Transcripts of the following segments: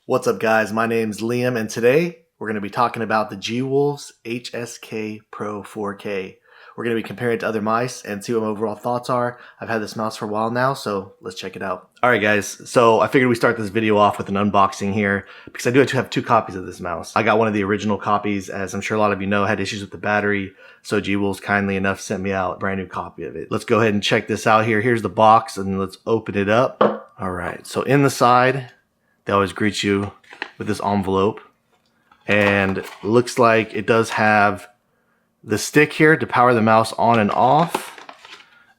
What's up, guys? My name's Liam, and today we're going to be talking about the G-Wolves HSK Pro 4K. We're going to be comparing it to other mice and see what my overall thoughts are. I've had this mouse for a while now, so let's check it out. Alright guys, so I figured we start this video off with an unboxing here because I do have two copies of this mouse. I got one of the original copies, as I'm sure a lot of you know, had issues with the battery, so G-Wolves kindly enough sent me out a brand new copy of it. Let's go ahead and check this out here. Here's the box, and let's open it up. Alright, so in the side, they always greet you with this envelope, and looks like it does have the stick here to power the mouse on and off,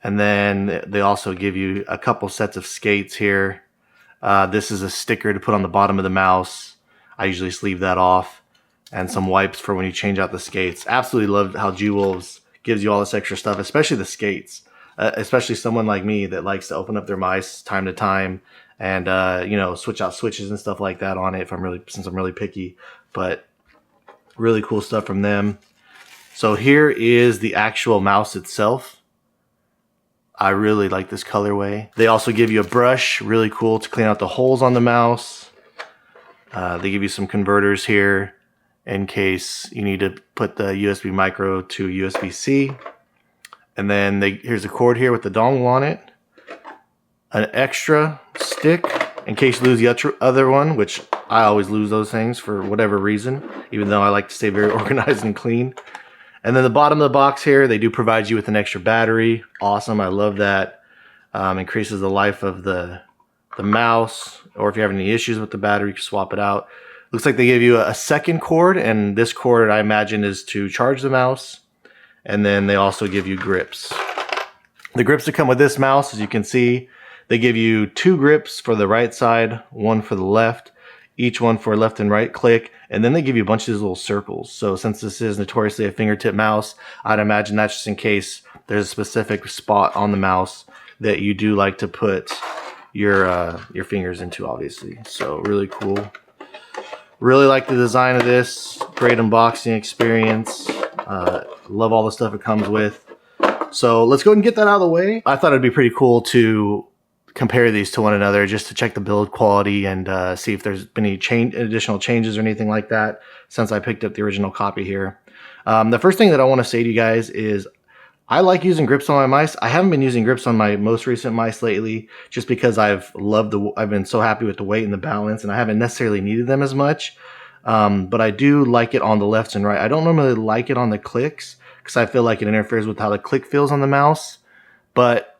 and then they also give you a couple sets of skates here. This is a sticker to put on the bottom of the mouse. I usually sleeve that off, and some wipes for when you change out the skates. Absolutely love how G-Wolves gives you all this extra stuff, especially the skates. Especially someone like me that likes to open up their mice time to time and you know, switch out switches and stuff like that on it since I'm really picky. But really cool stuff from them. So here is the actual mouse itself. I really like this colorway. They also give you a brush, really cool, to clean out the holes on the mouse. They give you some converters here in case you need to put the USB micro to USB-C. And then here's a cord here with the dongle on it. An extra stick in case you lose the other one, which I always lose those things for whatever reason, even though I like to stay very organized and clean. And then the bottom of the box here, they do provide you with an extra battery. Awesome, I love that. Increases the life of the mouse, or if you have any issues with the battery, you can swap it out. Looks like they give you a second cord, and this cord I imagine is to charge the mouse. And then they also give you grips. The grips that come with this mouse, as you can see, they give you 2 grips for the right side, 1 for the left, each one for left and right click, and then they give you a bunch of these little circles. So since this is notoriously a fingertip mouse, I'd imagine that's just in case there's a specific spot on the mouse that you do like to put your fingers into, obviously. So really cool. Really like the design of this. Great unboxing experience. Love all the stuff it comes with. So let's go ahead and get that out of the way. I thought it'd be pretty cool to compare these to one another just to check the build quality and see if there's been any additional changes or anything like that since I picked up the original copy here. The first thing that I want to say to you guys is I like using grips on my mice. I haven't been using grips on my most recent mice lately just because I've been so happy with the weight and the balance, and I haven't necessarily needed them as much. But I do like it on the left and right. I don't normally like it on the clicks because I feel like it interferes with how the click feels on the mouse. But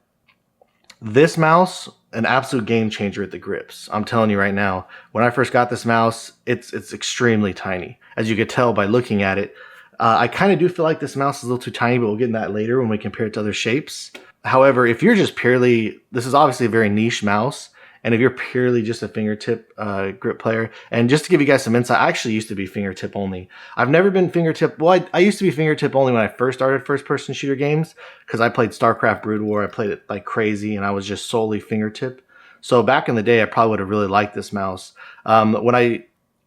this mouse, an absolute game changer at the grips. I'm telling you right now, when I first got this mouse, it's extremely tiny. As you could tell by looking at it, I kind of do feel like this mouse is a little too tiny, but we'll get into that later when we compare it to other shapes. However, if you're just purely, this is obviously a very niche mouse, and if you're purely just a fingertip grip player, and just to give you guys some insight, I actually used to be fingertip only. I've never been fingertip, well, I used to be fingertip only when I first started first-person shooter games, because I played StarCraft Brood War, I played it like crazy, and I was just solely fingertip. So back in the day, I probably would have really liked this mouse. When I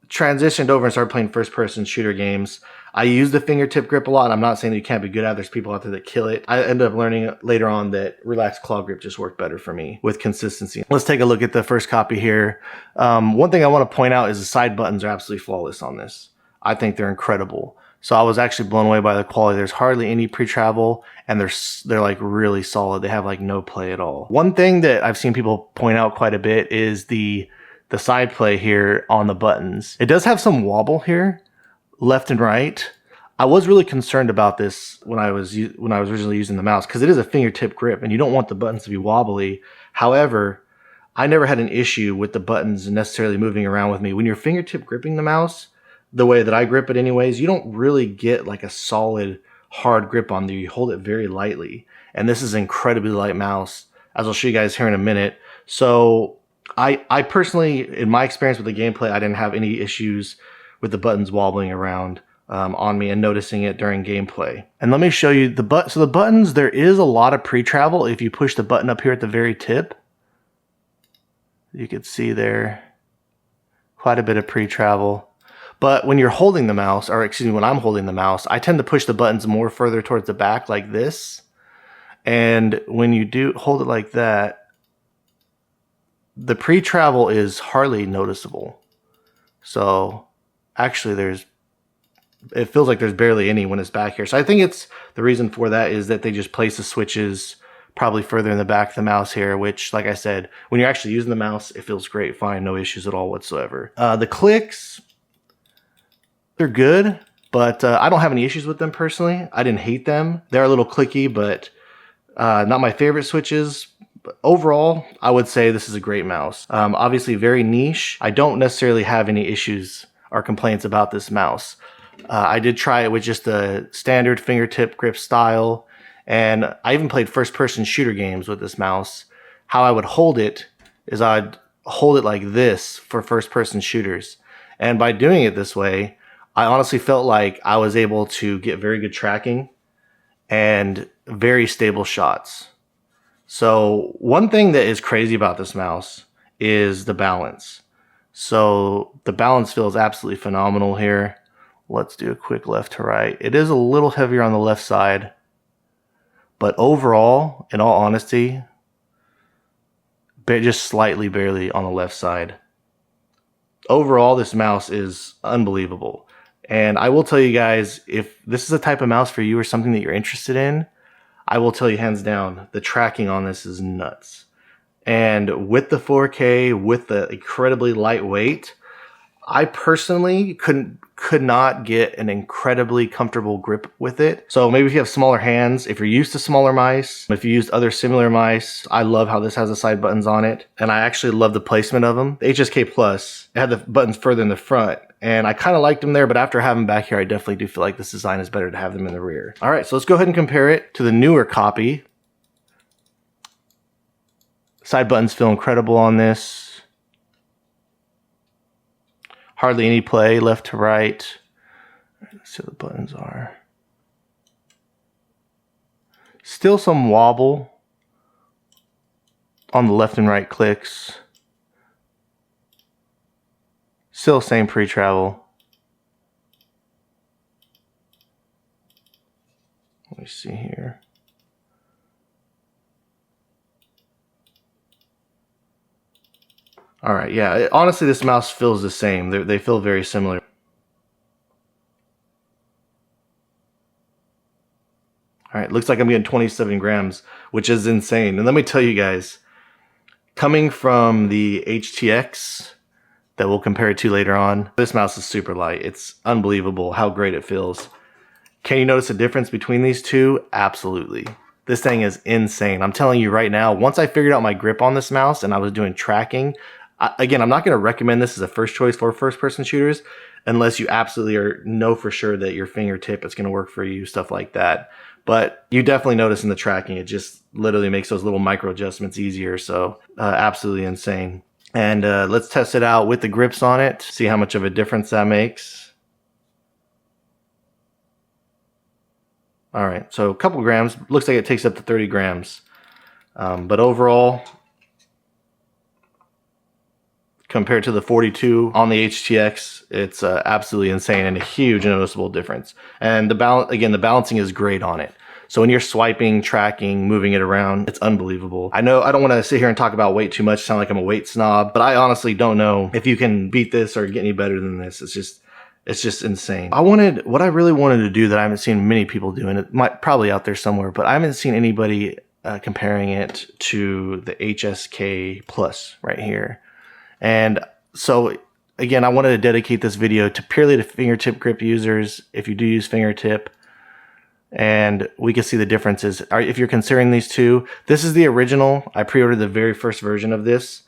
transitioned over and started playing first-person shooter games, I use the fingertip grip a lot. I'm not saying that you can't be good at it. There's people out there that kill it. I ended up learning later on that relaxed claw grip just worked better for me with consistency. Let's take a look at the first copy here. One thing I want to point out is the side buttons are absolutely flawless on this. I think they're incredible. So I was actually blown away by the quality. There's hardly any pre-travel, and they're like really solid. They have like no play at all. One thing that I've seen people point out quite a bit is the side play here on the buttons. It does have some wobble here, left and right. I was really concerned about this when I was originally using the mouse because it is a fingertip grip and you don't want the buttons to be wobbly. However, I never had an issue with the buttons necessarily moving around with me. When you're fingertip gripping the mouse, the way that I grip it anyways, you don't really get like a solid hard grip on there. You hold it very lightly, and this is an incredibly light mouse, as I'll show you guys here in a minute. So I personally, in my experience with the gameplay, I didn't have any issues with the buttons wobbling around on me and noticing it during gameplay. And let me show you so the buttons, there is a lot of pre-travel if you push the button up here at the very tip. You can see there quite a bit of pre-travel. But when you're holding the mouse, or excuse me, when I'm holding the mouse, I tend to push the buttons more further towards the back like this. And when you do hold it like that, the pre-travel is hardly noticeable. So actually it feels like there's barely any when it's back here. So I think it's the reason for that is that they just place the switches probably further in the back of the mouse here, which, like I said, when you're actually using the mouse, it feels great, fine, no issues at all whatsoever. The clicks, they're good, but I don't have any issues with them personally. I didn't hate them. They're a little clicky, but not my favorite switches. But overall, I would say this is a great mouse. Obviously very niche. I don't necessarily have any issues or complaints about this mouse. I did try it with just the standard fingertip grip style, and I even played first-person shooter games with this mouse. How I would hold it is I'd hold it like this for first-person shooters. And by doing it this way, I honestly felt like I was able to get very good tracking and very stable shots. So one thing that is crazy about this mouse is the balance. So the balance feels absolutely phenomenal here. Let's do a quick left to right. It is a little heavier on the left side, but overall, in all honesty, just slightly barely on the left side. Overall, this mouse is unbelievable. And I will tell you guys, if this is a type of mouse for you or something that you're interested in, I will tell you hands down, the tracking on this is nuts. And with the 4K, with the incredibly lightweight, I personally could not get an incredibly comfortable grip with it. So maybe if you have smaller hands, if you're used to smaller mice, if you used other similar mice, I love how this has the side buttons on it. And I actually love the placement of them. The HSK Plus, it had the buttons further in the front. And I kind of liked them there, but after having them back here, I definitely do feel like this design is better to have them in the rear. All right, so let's go ahead and compare it to the newer copy. Side buttons feel incredible on this. Hardly any play left to right. Let's see what the buttons are. Still some wobble on the left and right clicks. Still same pre-travel. Let me see here. All right, yeah, honestly, this mouse feels the same. They feel very similar. All right, looks like I'm getting 27 grams, which is insane. And let me tell you guys, coming from the HTX that we'll compare it to later on, this mouse is super light. It's unbelievable how great it feels. Can you notice a difference between these two? Absolutely. This thing is insane. I'm telling you right now, once I figured out my grip on this mouse and I was doing tracking, again, I'm not going to recommend this as a first choice for first-person shooters unless you absolutely know for sure that your fingertip is going to work for you, stuff like that. But you definitely notice in the tracking, it just literally makes those little micro adjustments easier. So absolutely insane. And let's test it out with the grips on it, see how much of a difference that makes. All right, so a couple grams. Looks like it takes up to 30 grams. But overall, compared to the 42 on the HTX, it's absolutely insane and a huge noticeable difference. And the balancing is great on it. So when you're swiping, tracking, moving it around, it's unbelievable. I know I don't want to sit here and talk about weight too much, sound like I'm a weight snob, but I honestly don't know if you can beat this or get any better than this. It's just insane. What I really wanted to do that I haven't seen many people doing, it might probably out there somewhere, but I haven't seen anybody comparing it to the HSK Plus right here. And so again, I wanted to dedicate this video to purely to fingertip grip users, if you do use fingertip, and we can see the differences. If you're considering these two, this is the original. I pre-ordered the very first version of this,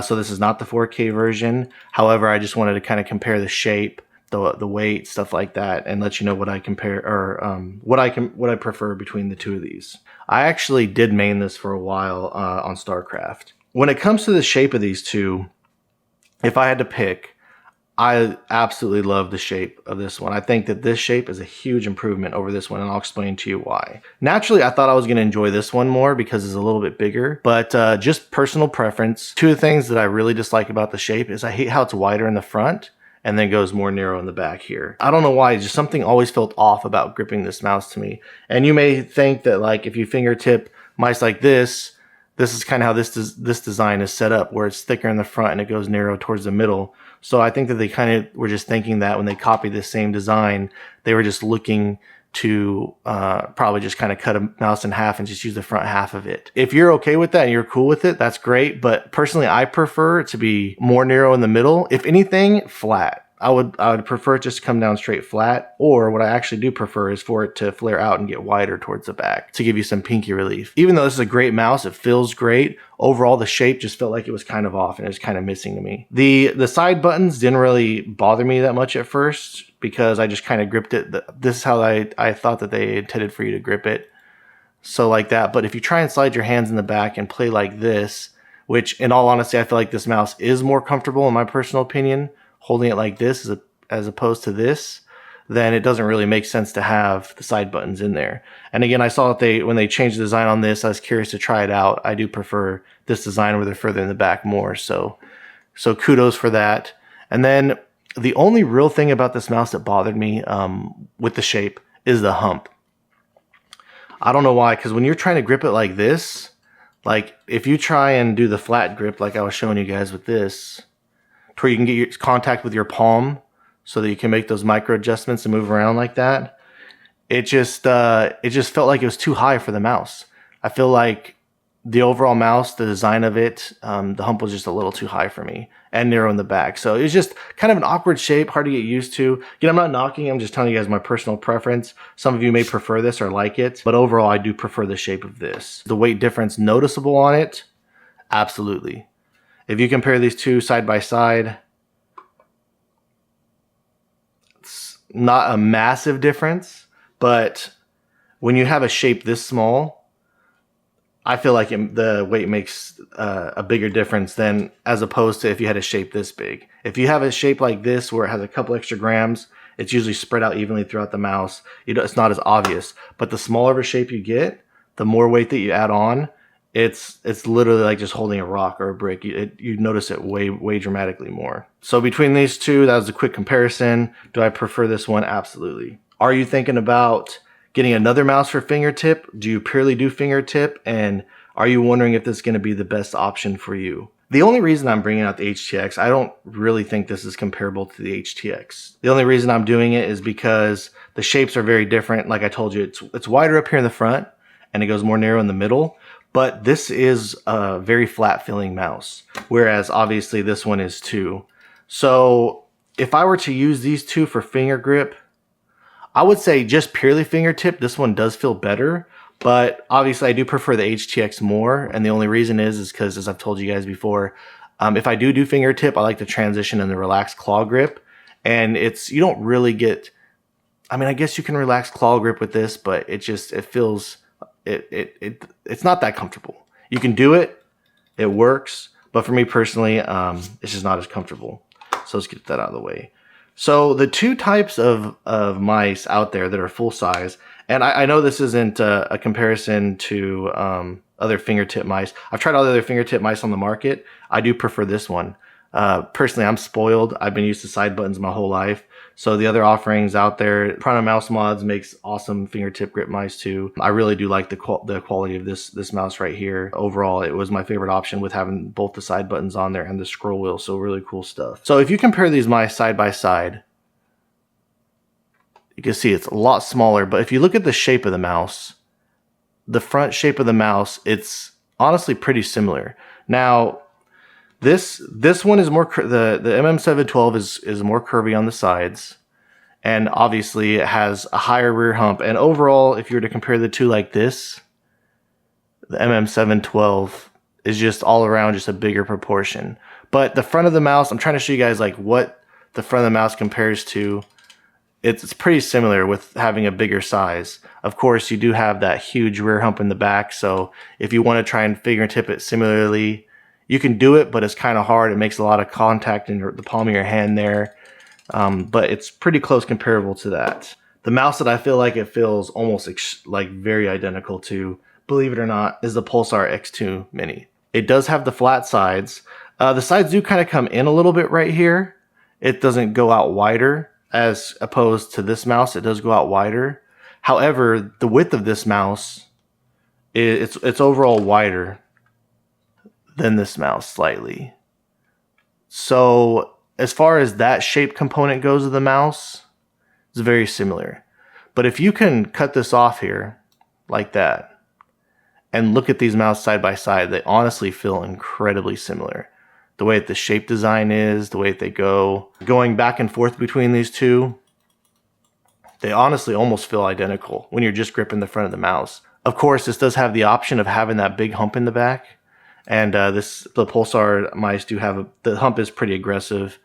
so this is not the 4K version. However, I just wanted to kind of compare the shape, the weight, stuff like that, and let you know what I compare or what I prefer between the two of these. I actually did main this for a while on StarCraft. When it comes to the shape of these two, if I had to pick, I absolutely love the shape of this one. I think that this shape is a huge improvement over this one, and I'll explain to you why. Naturally, I thought I was going to enjoy this one more because it's a little bit bigger, but just personal preference. Two of the things that I really dislike about the shape is I hate how it's wider in the front and then goes more narrow in the back here. I don't know why, just something always felt off about gripping this mouse to me. And you may think that like if you fingertip mice like this is kind of how this design is set up, where it's thicker in the front and it goes narrow towards the middle. So I think that they kind of were just thinking that when they copied the same design, they were just looking to probably just kind of cut a mouse in half and just use the front half of it. If you're okay with that and you're cool with it, that's great. But personally, I prefer it to be more narrow in the middle. If anything, flat. I would prefer it just to come down straight flat, or what I actually do prefer is for it to flare out and get wider towards the back to give you some pinky relief. Even though this is a great mouse, it feels great. Overall, the shape just felt like it was kind of off and it was kind of missing to me. The side buttons didn't really bother me that much at first because I just kind of gripped it. This is how I thought that they intended for you to grip it. So like that. But if you try and slide your hands in the back and play like this, which in all honesty, I feel like this mouse is more comfortable in my personal opinion, holding it like this as opposed to this, then it doesn't really make sense to have the side buttons in there. And again, I saw that when they changed the design on this, I was curious to try it out. I do prefer this design where they're further in the back more. So kudos for that. And then the only real thing about this mouse that bothered me with the shape is the hump. I don't know why, because when you're trying to grip it like this, like if you try and do the flat grip like I was showing you guys with this, to where you can get your contact with your palm so that you can make those micro adjustments and move around like that. It just felt like it was too high for the mouse. I feel like the overall mouse, the design of it, the hump was just a little too high for me and narrow in the back. So it was just kind of an awkward shape, hard to get used to. Again, I'm not knocking, I'm just telling you guys my personal preference. Some of you may prefer this or like it, but overall I do prefer the shape of this. The weight difference noticeable on it? Absolutely. If you compare these two side by side, it's not a massive difference, but when you have a shape this small, I feel like the weight makes a bigger difference than as opposed to if you had a shape this big. If you have a shape like this where it has a couple extra grams, it's usually spread out evenly throughout the mouse. It's not as obvious, but the smaller of a shape you get, the more weight that you add on, it's literally like just holding a rock or a brick. You notice it way dramatically more. So between these two, that was a quick comparison. Do I prefer this one? Absolutely. Are you thinking about getting another mouse for fingertip? Do you purely do fingertip? And are you wondering if this is going to be the best option for you? The only reason I'm bringing out the HTX, I don't really think this is comparable to the HTX. The only reason I'm doing it is because the shapes are very different. Like I told you, it's wider up here in the front and it goes more narrow in the middle. But this is a very flat feeling mouse, whereas obviously this one is too. So if I were to use these two for finger grip, I would say just purely fingertip, this one does feel better, but obviously I do prefer the HTX more. And the only reason is because, as I've told you guys before, if I do fingertip, I like to transition in the relaxed claw grip. And you don't really get, I mean, I guess you can relax claw grip with this, but it feels, it's not that comfortable. You can do it, it works, but for me personally, it's just not as comfortable. So let's get that out of the way. So the two types of mice out there that are full size, and I know this isn't a comparison to other fingertip mice. I've tried all the other fingertip mice on the market. I do prefer this one. Personally, I'm spoiled. I've been used to side buttons my whole life. So the other offerings out there, Prana Mouse Mods makes awesome fingertip grip mice too. I really do like the quality of this mouse right here. Overall, it was my favorite option with having both the side buttons on there and the scroll wheel. So really cool stuff. So if you compare these mice side by side, you can see it's a lot smaller. But if you look at the shape of the mouse, the front shape of the mouse, it's honestly pretty similar. Now, this one is more, the MM712 is more curvy on the sides, and obviously it has a higher rear hump. And overall, if you were to compare the two like this, the MM712 is just all around just a bigger proportion. But the front of the mouse, I'm trying to show you guys like what the front of the mouse compares to. It's pretty similar with having a bigger size. Of course, you do have that huge rear hump in the back, so if you want to try and fingertip it similarly, you can do it, but it's kind of hard. It makes a lot of contact in the palm of your hand there. But it's pretty close comparable to that. The mouse that I feel like it feels almost like very identical to, believe it or not, is the Pulsar X2 Mini. It does have the flat sides. The sides do kind of come in a little bit right here. It doesn't go out wider as opposed to this mouse. It does go out wider. However, the width of this mouse, it's overall wider than this mouse slightly. So as far as that shape component goes of the mouse, it's very similar. But if you can cut this off here like that and look at these mouse side by side, they honestly feel incredibly similar. The way that the shape design is, the way that they go, going back and forth between these two, they honestly almost feel identical when you're just gripping the front of the mouse. Of course, this does have the option of having that big hump in the back. And the Pulsar mice do have the hump is pretty aggressive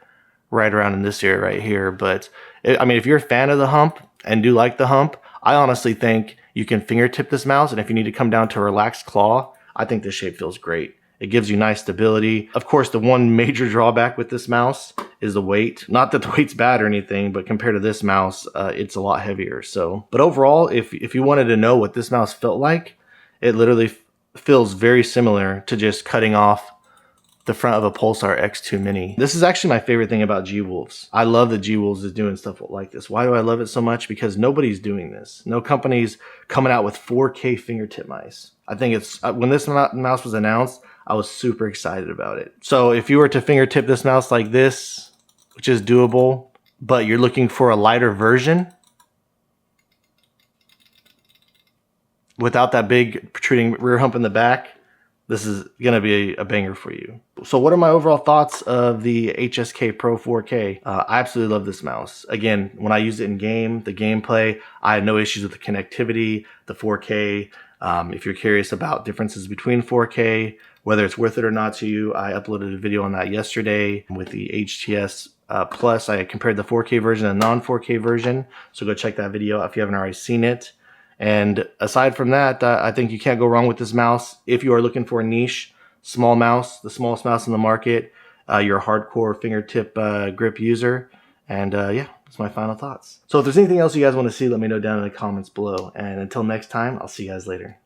right around in this area right here. But I mean, if you're a fan of the hump and do like the hump, I honestly think you can fingertip this mouse. And if you need to come down to a relaxed claw, I think this shape feels great. It gives you nice stability. Of course, the one major drawback with this mouse is the weight. Not that the weight's bad or anything, but compared to this mouse, it's a lot heavier. So, but overall, if you wanted to know what this mouse felt like, it literally feels very similar to just cutting off the front of a Pulsar X2 Mini. This is actually my favorite thing about G-Wolves. I love that G-Wolves is doing stuff like this. Why do I love it so much? Because nobody's doing this. No company's coming out with 4K fingertip mice. I think it's, when this mouse was announced, I was super excited about it. So if you were to fingertip this mouse like this, which is doable, but you're looking for a lighter version without that big protruding rear hump in the back, this is going to be a banger for you. So what are my overall thoughts of the HSK Pro 4K? I absolutely love this mouse. Again, when I used it in game, the gameplay, I had no issues with the connectivity, the 4K. If you're curious about differences between 4K, whether it's worth it or not to you, I uploaded a video on that yesterday with the HTS Plus. I compared the 4K version and non-4K version, so go check that video out if you haven't already seen it. And aside from that, I think you can't go wrong with this mouse. If you are looking for a niche, small mouse, the smallest mouse in the market, you're a hardcore fingertip grip user. And yeah, that's my final thoughts. So if there's anything else you guys want to see, let me know down in the comments below. And until next time, I'll see you guys later.